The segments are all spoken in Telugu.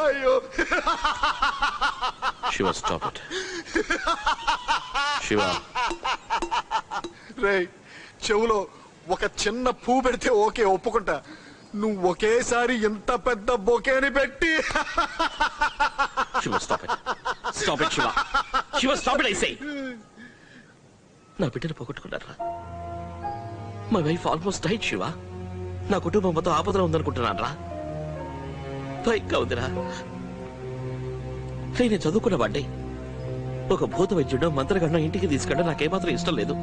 అయ్యో శివ స్టాప్ ఇట్ శివ రే చెవులో ఒక చిన్న పువ్వు పెడితే ఓకే ఒప్పుకుంటా నువ్వు ఒకేసారి ఎంత పెద్ద బొకేని పెట్టి Shiva stop it stop it Shiva Shiva stop it I say నా బిడ్డను పోగొట్టుకున్నారా my wife almost died Shiva నా కుటుంబం మొత్తం ఆపదలో ఉందనుకుంటున్నాను రా పైగా ఉందిరా నేను చదువుకున్న వాడ్డే ఒక భూత వైద్యుడు మంత్రగండం ఇంటికి తీసుకెళ్ళడం నాకేమాత్రం ఇష్టం లేదు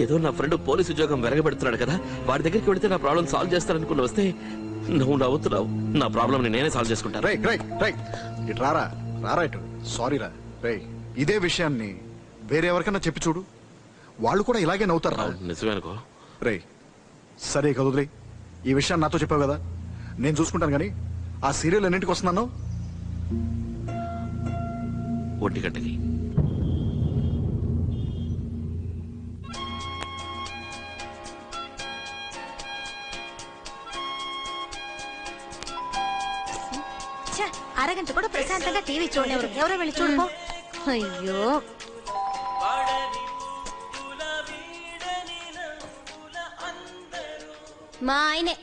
ఏదో నా ఫ్రెండ్ పోలీసు ఉద్యోగం వెరగబెడుతున్నాడు కదా వాడి దగ్గరికి వెళితే నా ప్రాబ్లం సాల్వ్ చేస్తారనుకుని వస్తే నువ్వు నవ్వుతున్నావు నా ప్రాబ్లం నేనే సాల్వ్ చేసుకుంటాను ఇటు రారా ఇటు సారీ రా రే ఇదే విషయాన్ని వేరే ఎవరికన్నా చెప్పి చూడు వాళ్ళు కూడా ఇలాగే నవ్వుతారు నిజమే అనుకో రే సరే కదులే ఈ విషయాన్ని నాతో చెప్పావు కదా నేను చూసుకుంటాను కానీ ఆ సీరియల్ ఎన్నింటికి వస్తున్నాను 1 గంటకి అరగంట కూడా ప్రశాంతంగా టీవీ చూడలేరు ఎవరో వెళ్ళి చూడుకో అయ్యో మా ఆయనే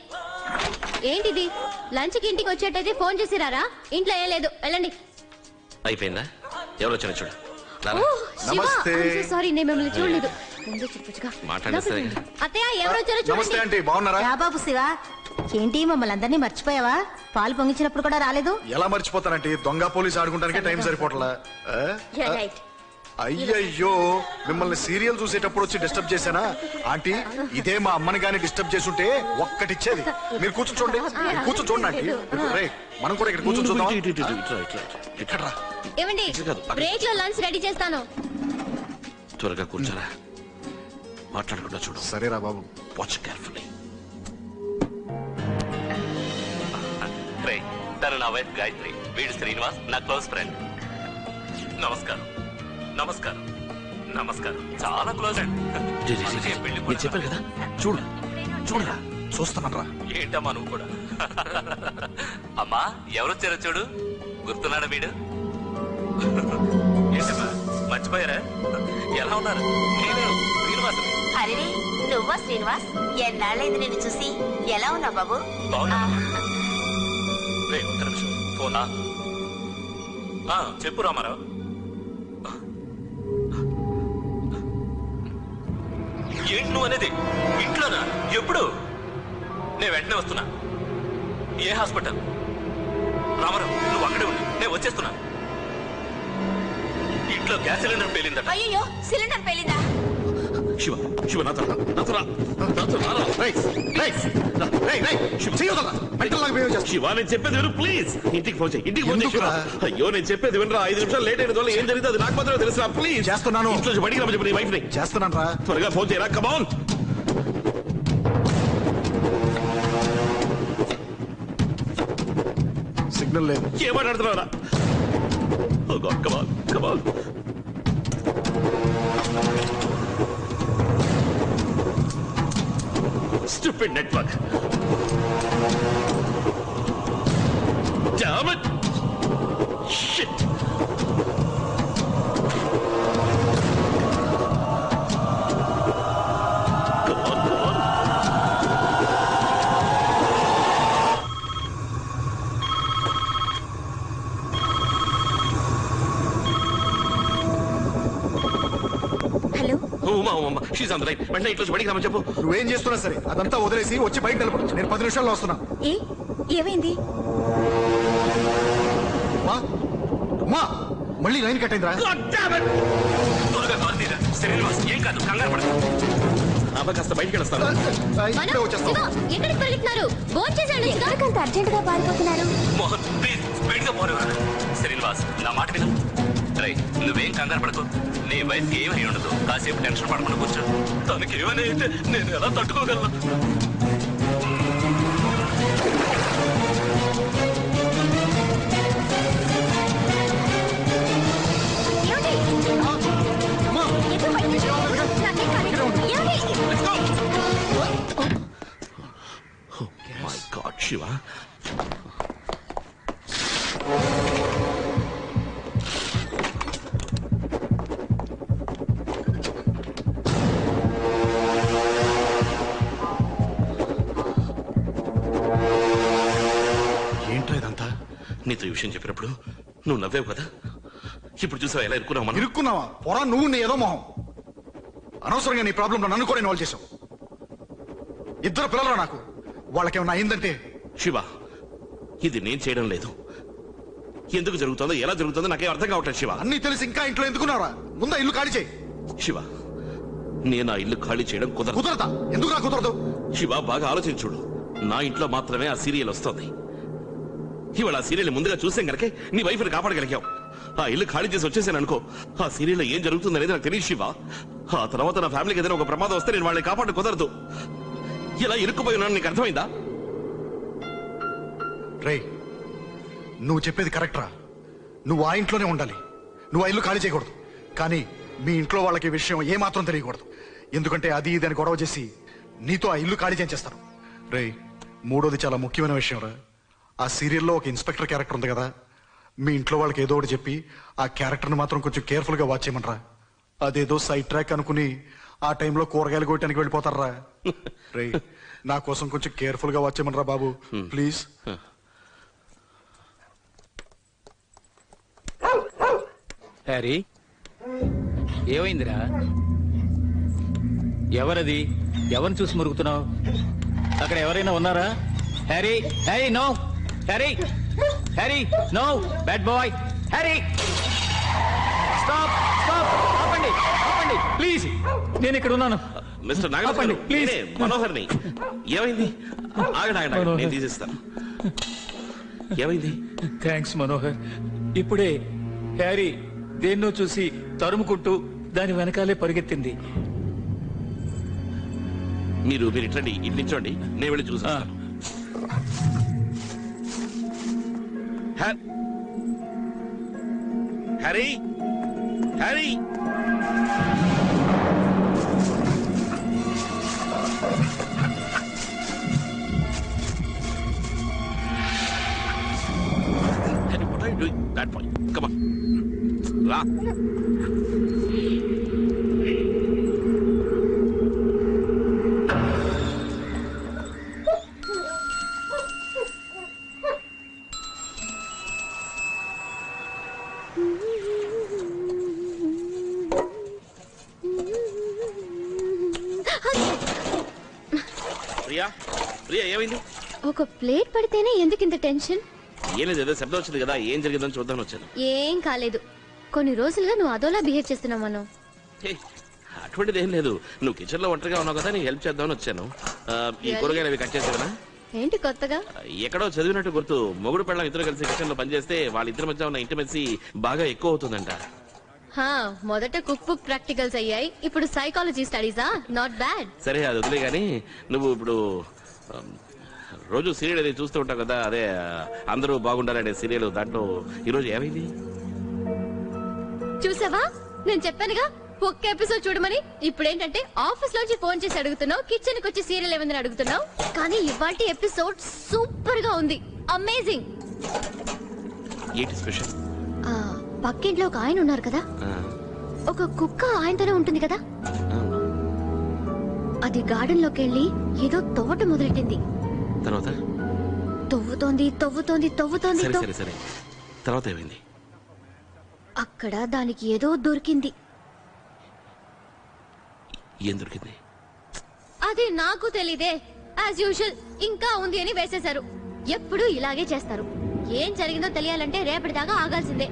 ఏంటిది లంచ్ కి ఇంటికి వచ్చేటైతే ఫోన్ చేసిరారా ఇంట్లో ఏం లేదు వెళ్ళండి అయిపోయిందా ఎవరు వచ్చారో చూడు నమస్తే సారీ నేను మిమ్మల్ని చూడలేదు ముందే చెప్పొచ్చుగా అత్తయ్య ఎవరు వచ్చారో నమస్తే చూడండి ఆంటీ బాగున్నారా రా బాబు శివ ఏంటి మమ్మల్ని అందరినీ మర్చిపోయావా పాలు పొంగించినప్పుడు కూడా రాలేదు ఎలా మర్చిపోతానంటే దొంగ పోలీస్ ఆడుకుంటానికి టైం సరిపోట్లా అయ్యయ్యో మిమ్మల్ని సీరియల్ చూసేటప్పుడు వచ్చి డిస్టర్బ్ చేశానా ఆంటీ ఇదే మా అమ్మని గానీ డిస్టర్బ్ చేసుంటే ఒక్కటిచ్చేది మీరు కూర్చోండి కూర్చోండి ఆంటీ రే మనం కూడా ఇక్కడ కూర్చొని చూద్దాం ఇక్కడ ఏమండి బ్రేక్ లో లంచ్ రెడీ చేస్తాను త్వరగా కూర్చోరా మాట్లాడకుండా చూడు సరేరా బాబు వాచ్ కేర్ఫుల్లీ తను నా వైఫ్ గాయత్రి వీడు శ్రీనివాస్ నా క్లోజ్ ఫ్రెండ్ నమస్కారం నమస్కారం నమస్కారం చాలా క్లోజ్ అండి చెప్పారు కదా చూడు చూడరా చూస్తున్నారా ఏంటమ్మా నువ్వు కూడా అమ్మా ఎవరొచ్చారో చూడు గుర్తున్నాడా వీడు ఏంటమ్మా మర్చిపోయారా ఎలా ఉన్నారు నేను శ్రీనివాస్ అరే నువ్వా శ్రీనివాస్ ఎన్నాళ్ళైంది నిన్ను చూసి ఎలా ఉన్నావు బాబు బాగున్నా ఒక్క నిమిషం ఫోనా చెప్పు రామారావు ఏంటి నువ్వు అనేది ఇంట్లోనా ఎప్పుడు నేను వెంటనే వస్తున్నా ఏ హాస్పిటల్ రామారావు నువ్వు అక్కడే ఉండు నేను వచ్చేస్తున్నా ఇంట్లో గ్యాస్ సిలిండర్ పేలిందట అయ్యో సిలిండర్ పేలిందా శివ శివ నాతో శివ నేను చెప్పేది విను ప్లీజ్ ఇంటికి ఫోన్ చేయి ఇంటికి ఫోన్ చేయి అయ్యో నేను చెప్పేది వినరా 5 నిమిషాలు లేట్ అయిన వల్ల ఏం జరిగింది అది నాకు మాత్రమే తెలుసు ప్లీజ్ చేస్తున్నాను ఇంట్లో బయటికి రమ్మని చెప్పి నీ వైఫ్ ని చేస్తున్నాను రా త్వరగా ఫోన్ చేయరా కమాన్ సిగ్నల్ లేదు ఏమాట్లాడుతున్నారా కమాన్ కమాన్ Stupid network. Damn it! Shit! Come on, come on. Hello Uma she's on the line వెంటనే ఇంట్లో బయటికి రమ్మని చెప్పు నువ్వేం చేస్తున్నా సరే అదంతా వదిలేసి వచ్చి బయట నిలబడు నేను 10 నిమిషాల్లో వస్తున్నా ఏమైంది మళ్ళీ లైన్ కట్ అయిందిరా త్వరగా కాల్ తీరా శ్రీనివాస్ ఏం కాదు కంగారు పడదు అబ్బా కాస్త బయటికి వెళ్ళొస్తాను ఎక్కడికి పరిగెత్తున్నారు ఫోన్ చేశాడు ఎందుకంత అర్జెంట్ గా పారిపోతున్నారు మోహన్ ప్లీజ్ స్పీడ్ గా పోరు శ్రీనివాస్ నా మాట విను రై నువ్వేం కంగారు పడకు నీ వైఫ్ ఏమై ఉండదు కాసేపు టెన్షన్ పడకుండా కూర్చో తనకి ఏమని అయితే నేను ఎలా తట్టుకోగలను ఎందుకు శివ ఏంట్రా ఇదంతా? నీతో ఈ విషయం చెప్పినప్పుడు నువ్వు నవ్వావు కదా, ఇప్పుడు చూసావు ఎలా ఇరుక్కున్నావు మనం. ఇరుక్కున్నావా? పొరా నువ్వు నీ ఏదో మొహం. అనవసరంగా నీ ప్రాబ్లంలో నన్ను కూడా ఇన్వాల్వ్ చేసావు. ఇద్దరు పిల్లలు నాకు, వాళ్ళకేమన్నా అయిందంటే. శివ, ఇది నేను చేయడం లేదు. ఎందుకు జరుగుతుందో ఎలా జరుగుతుందో నాకేం అర్థం కావట్లేదు శివ. అన్నీ తెలిసి ఇంకా ఇంట్లో ఎందుకున్నారా? ముందా ఇల్లు ఖాళీ చేయి. శివ, నేను ఆ ఇల్లు ఖాళీ చేయడం కుదరదు. కుదరదా? ఎందుకు నాకు కుదరదు? శివ, బాగా ఆలోచించుడు. నా ఇంట్లో మాత్రమే ఆ సీరియల్ వస్తుంది. ఇవాళ ఆ సీరియల్ ముందుగా చూసాం కనుకే నీ వైఫ్ని కాపాడగలిగావు. ఆ ఇల్లు ఖాళీ చేసి వచ్చేసాను అనుకో, ఆ సీరియల్లో ఏం జరుగుతుందనేది నాకు తెలియదు శివ. ఆ తర్వాత నా ఫ్యామిలీకి ఏదైనా ఒక ప్రమాదం వస్తే నేను వాళ్ళని కాపాడ కుదరదు. ఇలా ఇరుక్కుపోయి ఉన్నాను, నీకు అర్థమైందా? రే, నువ్వు చెప్పేది కరెక్ట్ రా. నువ్వు ఆ ఇంట్లోనే ఉండాలి. నువ్వు ఆ ఇల్లు ఖాళీ చేయకూడదు. కానీ మీ ఇంట్లో వాళ్ళకి ఈ విషయం ఏమాత్రం తెలియకూడదు. ఎందుకంటే అది ఇది అని గొడవ చేసి నీతో ఆ ఇల్లు ఖాళీ చేయించేస్తాను. రే, మూడోది చాలా ముఖ్యమైన విషయం రా. ఆ సీరియల్లో ఒక ఇన్స్పెక్టర్ క్యారెక్టర్ ఉంది కదా, మీ ఇంట్లో వాళ్ళకి ఏదో ఒకటి చెప్పి ఆ క్యారెక్టర్ని మాత్రం కొంచెం కేర్ఫుల్గా వాచ్ చేయమనరా. అదేదో సైడ్ ట్రాక్ అనుకుని ఆ టైంలో కూరగాయలు కొట్టడానికి వెళ్ళిపోతారా. రే, నా కోసం కొంచెం కేర్ఫుల్గా వాచ్ చేయమనరా బాబు, ప్లీజ్. హ్యారీ, ఏమైందిరా? ఎవరది? ఎవరిని చూసి మురుగుతున్నావు? అక్కడ ఎవరైనా ఉన్నారా? Harry, Harry, no! Harry, Harry, no! Bad boy! Harry, stop, stop! ఆపండి, ఆపండి, ప్లీజ్! నేను ఇక్కడ ఉన్నాను. Mister Nagaraju, please. మనోహర్ని. ఏమైంది? ఆగండి, ఆగండి, నేను తీసేస్తాను. ఏమైంది? థ్యాంక్స్ మనోహర్. ఇప్పుడే హ్యారీ దేన్నో చూసి తరుముకుంటూ దాని వెనకాలే పరిగెత్తింది. మీరు ఇట్లండి, ఇటు నిల్చోండి, నేను వెళ్ళి చూస్తాను. Harry, Harry! What are you doing? Bad boy. Come on. Ra. Priya, Priya, ఏమైంది? ఒక ప్లేట్ పడితేనే ఎందుకు ఇంత టెన్షన్? ఏం లేదు, ఏదో శబ్దం వచ్చింది కదా, ఏం జరిగిందని చూద్దామని వచ్చాను. ఏం కాలేదు. కొన్ని రోజులుగా నువ్వు అదోలా బిహేవ్ చేస్తున్నావు మనం. హే, అటువంటిది ఏం లేదు. నువ్వు కిచెన్ లో ఒంటరిగా ఉన్నావు కదా, నీకు హెల్ప్ చేద్దామని వచ్చాను. ఈ కూరగాయలు అవి కట్ చేసావనా? ఏంటి కొత్తగా? ఎక్కడో చదివినట్టు గుర్తు, మొగుడు పెళ్ళం ఇద్దరు కలిసి కిచెన్ లో పనిచేస్తే వాళ్ళిద్దరి మధ్య ఉన్న ఇంటిమెన్సీ బాగా ఎక్కువ అవుతుందంట. మొదట కుక్ బుక్ ప్రాక్టికల్స్ అయ్యాయి, ఇప్పుడు సైకాలజీ స్టడీసా? Not bad. సరే, అది వదిలే గానీ, నువ్వు ఇప్పుడు రోజు సీరియల్ అది చూస్తూ ఉంటావు కదా, అదే అందరూ బాగుండాలనే సీరియల్, దాంట్లో ఈరోజు ఏమైంది చూసావా? నేను చెప్పానుగా ఒక్క ఎపిసోడ్ చూడమని. ఇప్పుడేంటంటే ఆఫీస్ లోంచి ఫోన్ చేసి అడుగుతున్నావు, కిచెన్ కి వచ్చి సీరియల్ ఏమైందని అడుగుతున్నావు. కానీ ఇవాల్టి ఎపిసోడ్ సూపర్ గా ఉంది, అమేజింగ్. ఏంటి స్పెషల్? పక్కింట్లో ఒక ఆయన ఉన్నారు కదా, ఒక కుక్క ఆయనతోనే ఉంటుంది కదా, అది గార్డెన్ లోకి వెళ్ళి ఏదో తోట మొదలెట్టింది. తర్వాత తవ్వుతోంది తవ్వుతోంది తవ్వుతోంది. సరే సరే సరే, తర్వాత ఏమైంది? అక్కడ దానికి ఏదో దొరికింది. ఏం దొరికింది? అది నాకు తెలీదే. యాజ్ యూజువల్ ఇంకా ఉంది అని వేసేశారు. ఎప్పుడు ఇలాగే చేస్తారు. ఏం జరిగిందో తెలియాలంటే రేపటిదాకా ఆగాల్సిందే.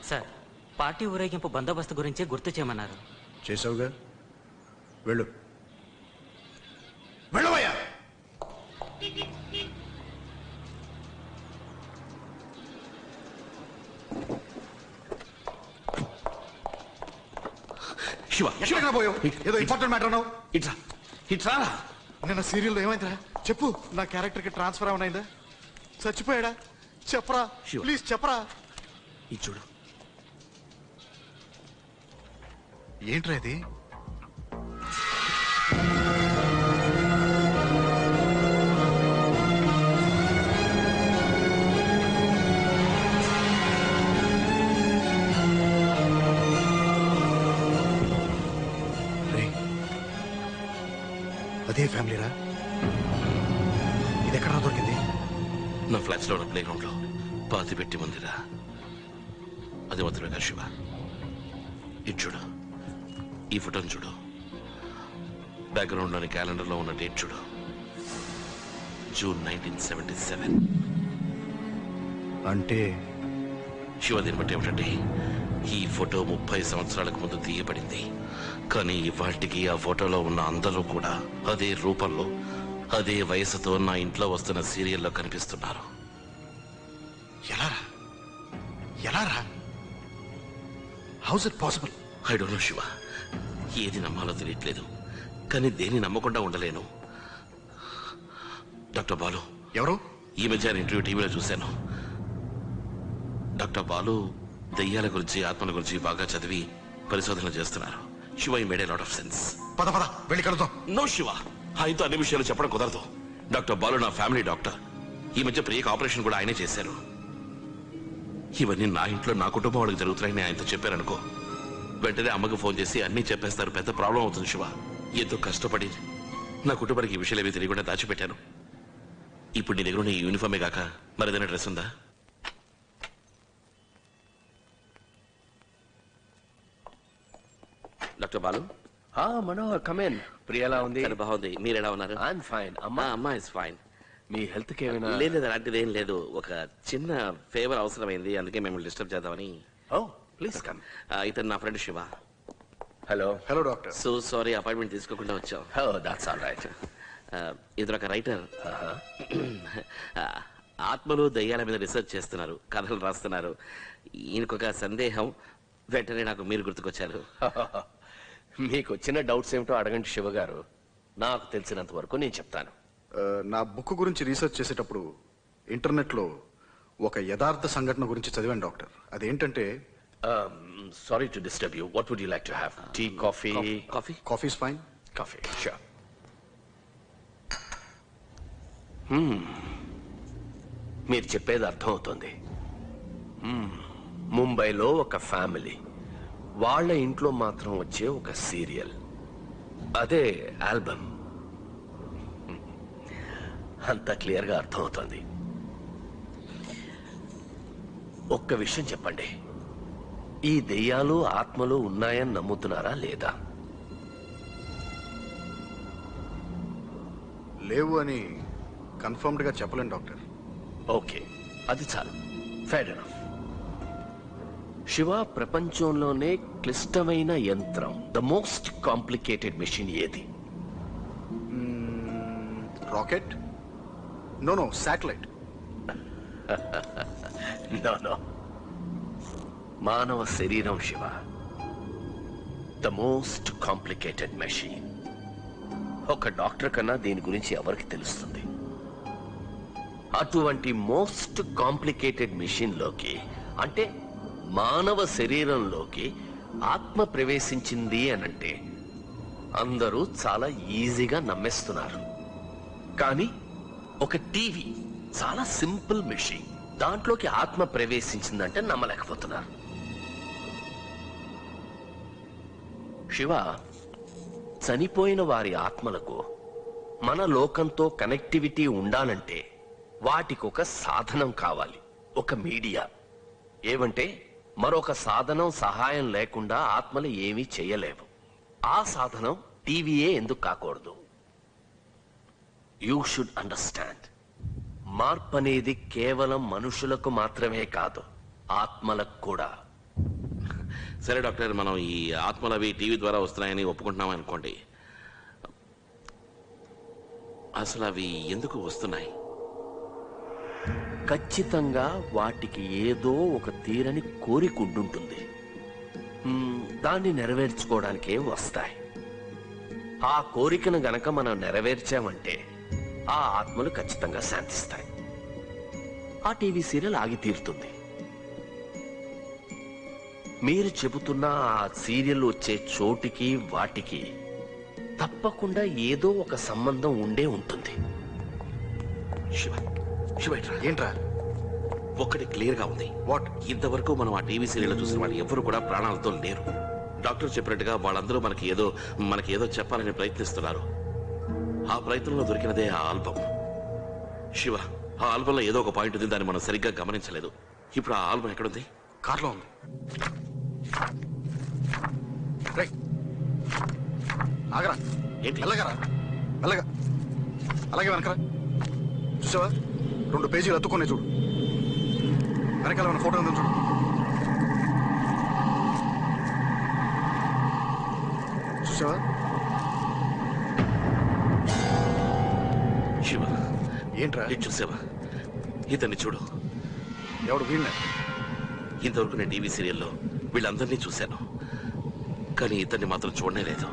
సార్ పార్టీ ఊరేగింపు బందోబస్తు గురించి గుర్తు చేయమన్నారు. చేసావుగా, వెళ్ళు. వెళ్ళవయ్యా. శివ ఎక్కడికైనా పోయావు? ఏదో ఇంపార్టెంట్ మ్యాటర్ అన్నావు. ఇట్రా ఇట్రా. నిన్న సీరియల్లో ఏమైందిరా చెప్పు. నా క్యారెక్టర్ కి ట్రాన్స్ఫర్ ఏమైనా చచ్చిపోయాడా? చెప్పరా Sure. ప్లీజ్ చెప్పరా. ఇది చూడు. ఏంట్రా ఇది? అదే ఫ్యామిలీరా? ఇది ఎక్కడ దొరికింది? నా ఫ్లాట్స్ లో ఉన్న ప్లే గ్రౌండ్ లో పాతి పెట్టి ఉందిరా. అది మాత్రమే కాదు శివ, ఇది చూడు, ఈ ఫోటోని చూడు, బ్యాక్గ్రౌండ్ లోని క్యాలెండర్ లో ఉన్న డేట్ చూడు, జూన్ 1977. అంటే శివ దీన్ని బట్టి ఏమిటంటే ఈ ఫోటో 30 సంవత్సరాలకు ముందు తీయబడింది. కానీ ఇవాటికి ఆ ఫోటోలో ఉన్న అందరూ కూడా అదే రూపంలో అదే వయసుతో నా ఇంట్లో వస్తున్న సీరియల్లో కనిపిస్తున్నారు. ఎలారా ఎలారా? House it possible? I don't know Shiva, ఏది నమ్మాలో తెలియట్లేదు, కానీ దేన్ని నమ్మకుండా ఉండలేను. డాక్టర్ బాలు. ఎవరు? ఈ మధ్య ఇంటర్వ్యూ టీవీలో చూశాను. డాక్టర్ బాలు దయ్యాల గురించి ఆత్మల గురించి బాగా చదివి పరిశోధనలు చేస్తున్నారు. శివ, ఈ made a lot of sense. పద పద వెళ్ళి కలుద్దాం. నో శివ, ఆయనతో అన్ని విషయాలు చెప్పడం కుదరదు. డాక్టర్ బాలు నా ఫ్యామిలీ డాక్టర్. ఈ మధ్య ప్రియక ఆపరేషన్ కూడా ఆయనే చేశారు. ఇవన్నీ నా ఇంట్లో నా కుటుంబం వాళ్ళకి జరుగుతున్నాయని ఆయనతో చెప్పారనుకో, వెంటనే అమ్మకు ఫోన్ చేసి అన్నీ చెప్పేస్తారు. పెద్ద ప్రాబ్లం అవుతుంది శివ. ఎంతో కష్టపడి నా కుటుంబానికి ఈ విషయాలు ఏవి తెలియకుండా దాచిపెట్టాను. ఇప్పుడు నీ దగ్గర ఉన్న ఈ యూనిఫామే కాక మరేదైనా డ్రెస్ ఉందా? డాక్టర్ బాలు. మనోహర్, కమేన్. ప్రియలా ఉంది? బాగుంది. మీరు ఎలా ఉన్నారు? I'm fine. అమ్మా ఇస్ ఫైన్. మీ హెల్త్ కి ఏమైనా? లేదు, అలాంటిది ఏం లేదు. ఒక చిన్న ఫేవర్ అవసరమైంది, అందుకే మిమ్మల్ని డిస్టర్బ్ చేద్దామని. Oh please come. ఇతను నా friend Shiva. Hello. Hello doctor. So sorry, appointment తీసుకోకుండా వచ్చాం. Oh that's all right. ఇతను ఒక రైటర్. ఆత్మలు దయ్యాల మీద రీసెర్చ్ చేస్తున్నారు, కథలు రాస్తున్నారు. ఈయనకొక సందేహం, వెంటనే నాకు మీరు గుర్తుకొచ్చారు. మీకు వచ్చిన డౌట్స్ ఏమిటో అడగండి శివ గారు. నాకు తెలిసినంత వరకు నేను చెప్తాను. నా బుక్ గురించి రీసెర్చ్ చేసేటప్పుడు ఇంటర్నెట్ లో ఒక యథార్థ సంఘటన గురించి చదివాను డాక్టర్. అదేంటంటే, sorry to disturb you. What would you like to have? Tea, coffee? Coffee. Coffee is fine. Coffee, sure. మీరు చెప్పేది అర్థమవుతుంది. ముంబైలో ఒక ఫ్యామిలీ, వాళ్ళ ఇంట్లో మాత్రం వచ్చే ఒక సీరియల్, అదే ఆల్బమ్. అంత క్లియర్గా అర్థమవుతుంది. ఒక్క విషయం చెప్పండి, ఈ దెయ్యాలు ఆత్మలు ఉన్నాయని నమ్ముతున్నారా లేదా? లేవు అని కన్ఫర్మ్డ్ గా చెప్పలేను డాక్టర్. ఓకే, అది చాలు. Fair enough. శివ, ప్రపంచంలోనే క్లిష్టమైన యంత్రం, ద మోస్ట్ కాంప్లికేటెడ్ మెషిన్ ఏది? రాకెట్? No, satellite. నో, మానవ శరీరం Shiva, the most complicated machine. ఒక డాక్టర్ కన్నా దీని గురించి ఎవరికి తెలుస్తుంది? అటువంటి మోస్ట్ కాంప్లికేటెడ్ మెషిన్ లోకి, అంటే మానవ శరీరంలోకి ఆత్మ ప్రవేశించింది అనంటే అందరూ చాలా ఈజీగా నమ్మేస్తున్నారు. కానీ ఒక టీవీ చాలా సింపుల్ మెషిన్, దాంట్లోకి ఆత్మ ప్రవేశించిందంటే నమ్మలేకపోతున్నారు. శివ, చనిపోయిన వారి ఆత్మలకు మన లోకంతో కనెక్టివిటీ ఉండాలంటే వాటికి ఒక సాధనం కావాలి, ఒక మీడియా. ఏమంటే మరొక సాధనం సహాయం లేకుండా ఆత్మలు ఏమీ చేయలేవు. ఆ సాధనం టీవీయే ఎందుకు కాకూడదు? యూ షుడ్ అండర్స్టాండ్, మార్పు అనేది కేవలం మనుషులకు మాత్రమే కాదు, ఆత్మలకు కూడా. సరే డాక్టర్, మనం ఈ ఆత్మలు అవి టీవీ ద్వారా వస్తున్నాయని ఒప్పుకుంటున్నాం అనుకోండి. అసలు అవి ఎందుకు వస్తున్నాయి? ఖచ్చితంగా వాటికి ఏదో ఒక తీరని కోరిక ఉండుంటుంది. దాన్ని నెరవేర్చుకోవడానికే వస్తాయి. ఆ కోరికను గనక మనం నెరవేర్చామంటే ఆ ఆత్మలు ఖచ్చితంగా శాంతిస్తాయి. ఆ టీవీ సీరియల్ ఆగి తీరుతుంది. మీరు చెబుతున్న ఆ సీరియల్ వచ్చే చోటికి వాటికి తప్పకుండా ఏదో ఒక సంబంధం ఉండే ఉంటుంది. శివ, శివ ఇట్రా. ఏంట్రా? ఒక్కటి క్లియర్ గా ఉంది. వాట్? ఇంతవరకు మనం ఆ టీవీ సీరియల్ చూసిన వాళ్ళు ఎవరు కూడా ప్రాణాలతో లేరు. డాక్టర్ చెప్పినట్టుగా వాళ్ళందరూ మనకి ఏదో చెప్పాలని ప్రయత్నిస్తున్నారు. ఆ ప్రయత్నంలో దొరికినదే ఆ ఆల్బమ్. శివ, ఆ ఆల్బంలో ఏదో ఒక పాయింట్ ఉంది, దాన్ని మనం సరిగ్గా గమనించలేదు. ఇప్పుడు ఆ ఆల్బమ్ ఎక్కడుంది? కార్లో ఉంది. రేయ్, ఆగరా. ఏంటి? మెల్లగరా, మెల్లగా. అలాగే వెనకరా. చూసావా, 2 పేజీలు అతుక్కున్నాయి చూడు. వెనకాల మన ఫోటో ఉందని చూడు. చూసావా? శివ, ఏంట్రా? ఇది చూసావా? ఇతన్ని చూడు. ఎవడు? వీణ్ణ? ఇంతవరకు నేను టీవీ సీరియల్లో వీళ్ళందరినీ చూశాను, కానీ ఇతన్ని మాత్రం చూడనే లేదు.